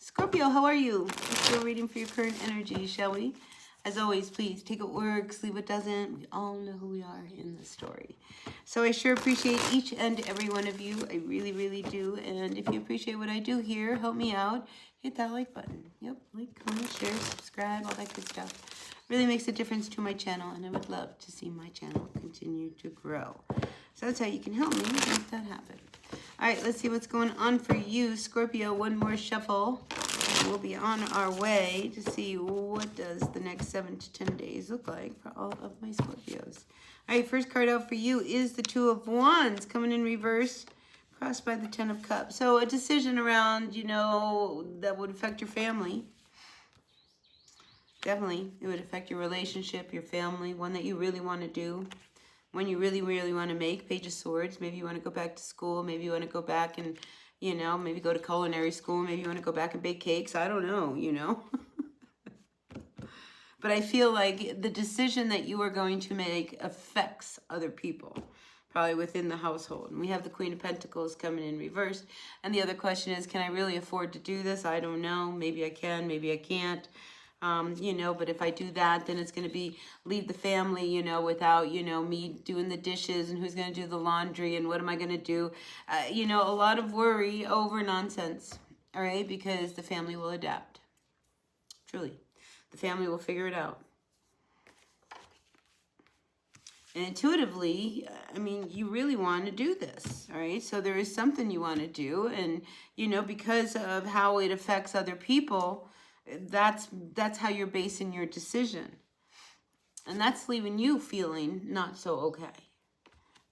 Scorpio, how are you? Let's do a reading for your current energy, shall we? As always, please take what works, leave what doesn't. We all know who we are in this story. So I sure appreciate each and every one of you. I really, really do. And if you appreciate what I do here, help me out. Hit that like button. Yep, like, comment, share, subscribe, all that good stuff. Really makes a difference to my channel, and I would love to see my channel continue to grow. So that's how you can help me make that happen. All right, let's see what's going on for you, Scorpio. One more shuffle. We'll be on our way to see what does the next 7 to 10 days look like for all of my Scorpios. All right, first card out for you is the Two of Wands coming in reverse, crossed by the Ten of Cups. So a decision around, that would affect your family. Definitely, it would affect your relationship, your family, one that you really want to do. When you really, really want to make. Page of Swords. Maybe you want to go back to school. Maybe you want to go back and, maybe go to culinary school. Maybe you want to go back and bake cakes. I don't know, But I feel like the decision that you are going to make affects other people, probably within the household. And we have the Queen of Pentacles coming in reverse. And the other question is, can I really afford to do this? I don't know. Maybe I can, maybe I can't. But if I do that, then it's going to be leave the family, without, me doing the dishes and who's going to do the laundry and what am I going to do? A lot of worry over nonsense, all right? Because the family will adapt. Truly. The family will figure it out. And intuitively, you really want to do this, all right? So there is something you want to do. And, because of how it affects other people, that's how you're basing your decision. And that's leaving you feeling not so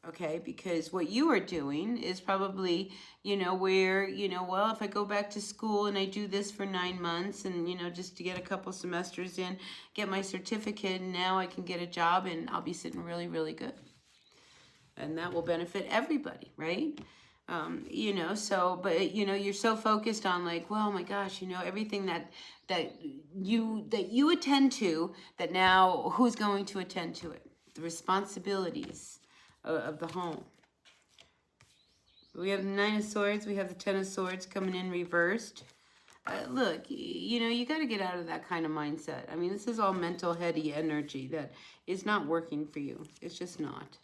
okay, because what you are doing is probably, where, well, if I go back to school and I do this for 9 months and, just to get a couple semesters in, get my certificate, and now I can get a job and I'll be sitting really, really good. And that will benefit everybody, right? But you're so focused on like, well, my gosh, everything that you attend to, that now who's going to attend to it? The responsibilities of the home. We have the Nine of Swords. We have the Ten of Swords coming in reversed. Look, you got to get out of that kind of mindset. This is all mental, heady energy that is not working for you. It's just not.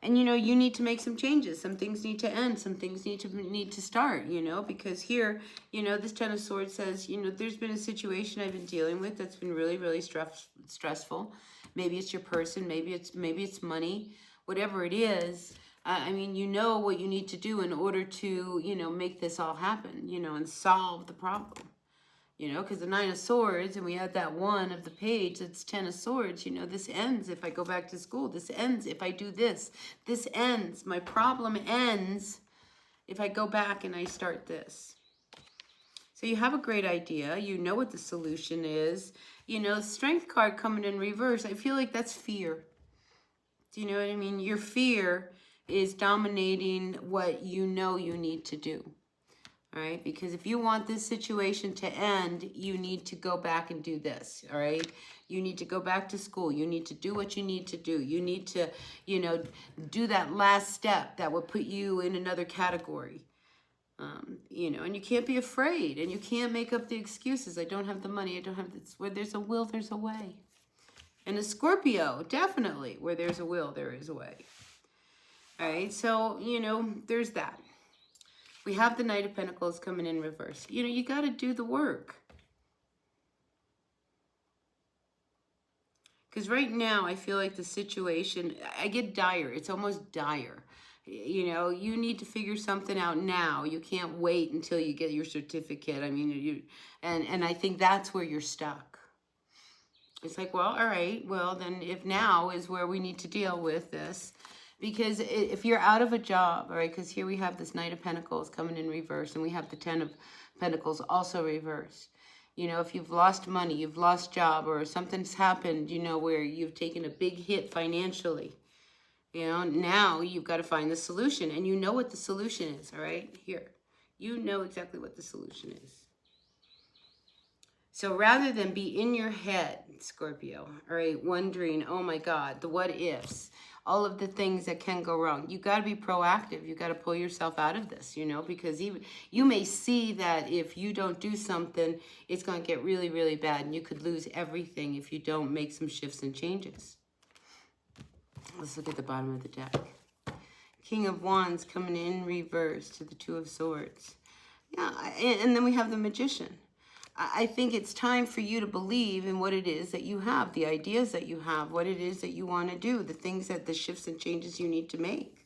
And, you need to make some changes. Some things need to end. Some things need to start, because here, this Ten of Swords says, there's been a situation I've been dealing with that's been really, really stressful. Maybe it's your person. Maybe it's money. Whatever it is, you know what you need to do in order to, make this all happen, and solve the problem. Because the Nine of Swords, and we had that one of the page, it's Ten of Swords, this ends if I go back to school. This ends if I do this. This ends. My problem ends if I go back and I start this. So you have a great idea. You know what the solution is. Strength card coming in reverse. I feel like that's fear. Do you know what I mean? Your fear is dominating what you know you need to do. All right, because if you want this situation to end, you need to go back and do this, all right? You need to go back to school. You need to do what you need to do. You need to, do that last step that will put you in another category. And you can't be afraid, and you can't make up the excuses. I don't have the money. I don't have this. Where there's a will, there's a way. And a Scorpio, definitely, where there's a will, there is a way. All right, so, there's that. We have the Knight of Pentacles coming in reverse. You got to do the work. Because right now, I feel like the situation, I get dire. It's almost dire. You need to figure something out now. You can't wait until you get your certificate. And I think that's where you're stuck. It's like, well, all right. Well, then if now is where we need to deal with this. Because if you're out of a job, all right, because here we have this Knight of Pentacles coming in reverse, and we have the Ten of Pentacles also reversed. If you've lost money, you've lost job, or something's happened, where you've taken a big hit financially, now you've got to find the solution. And you know what the solution is, all right? Here. You know exactly what the solution is. So rather than be in your head, Scorpio, all right, wondering, oh my God, the what ifs, all of the things that can go wrong. You got to be proactive. You got to pull yourself out of this, you know, because even you may see that if you don't do something, it's going to get really, really bad, and you could lose everything if you don't make some shifts and changes. Let's look at the bottom of the deck. King of Wands coming in reverse to the Two of Swords. Yeah, and then we have the Magician. I think it's time for you to believe in what it is that you have, the ideas that you have, what it is that you want to do, the things that the shifts and changes you need to make.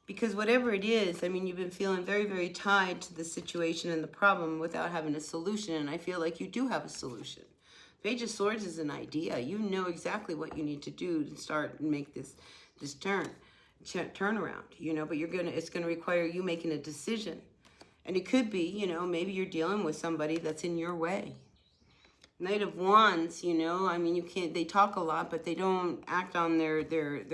Because whatever it is, I mean, you've been feeling very, very tied to the situation and the problem without having a solution, and I feel like you do have a solution. Page of Swords is an idea. You know exactly what you need to do to start and make this turnaround, you know, but it's gonna require you making a decision. And it could be, you know, maybe you're dealing with somebody that's in your way. Knight of Wands, you know, I mean, they talk a lot, but they don't act on their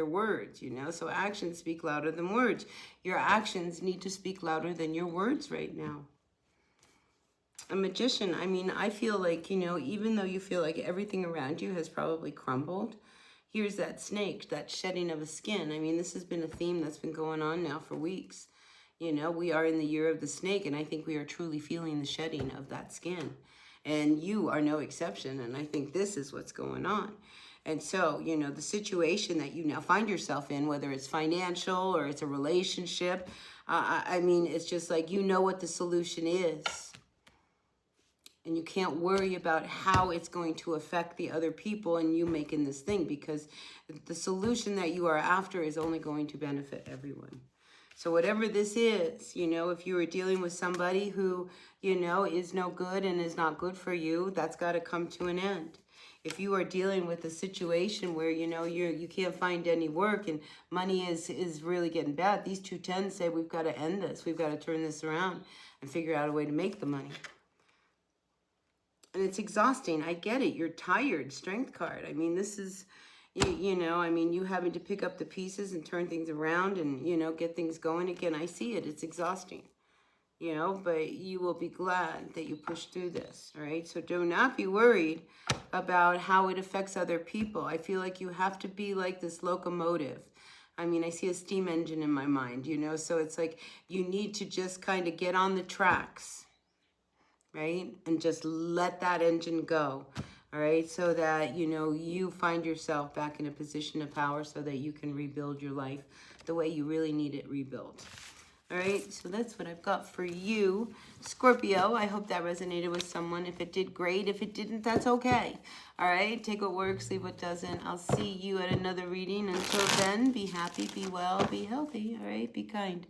words, you know, so actions speak louder than words. Your actions need to speak louder than your words right now. A Magician, I mean, I feel like, you know, even though you feel like everything around you has probably crumbled, here's that snake, that shedding of a skin. I mean, this has been a theme that's been going on now for weeks. You know, we are in the year of the snake, and I think we are truly feeling the shedding of that skin. And you are no exception, and I think this is what's going on. And so, you know, the situation that you now find yourself in, whether it's financial or it's a relationship, I mean, it's just like, you know what the solution is. And you can't worry about how it's going to affect the other people and you making this thing, because the solution that you are after is only going to benefit everyone. So whatever this is, you know, if you were dealing with somebody who, you know, is no good and is not good for you, that's got to come to an end. If you are dealing with a situation where, you know, you can't find any work and money is really getting bad, these 2 10s say we've got to end this. We've got to turn this around and figure out a way to make the money. And it's exhausting. I get it. You're tired. Strength card. I mean, this is, you know, I mean, you having to pick up the pieces and turn things around and, you know, get things going again. I see it. It's exhausting, you know, but you will be glad that you pushed through this, all right? So do not be worried about how it affects other people. I feel like you have to be like this locomotive. I mean, I see a steam engine in my mind, you know, so it's like you need to just kind of get on the tracks, right? And just let that engine go, all right? So that, you know, you find yourself back in a position of power so that you can rebuild your life the way you really need it rebuilt. All right, so that's what I've got for you, Scorpio. I hope that resonated with someone. If it did, great. If it didn't, that's okay. All right, take what works, leave what doesn't. I'll see you at another reading. Until then, be happy, be well, be healthy. All right, be kind.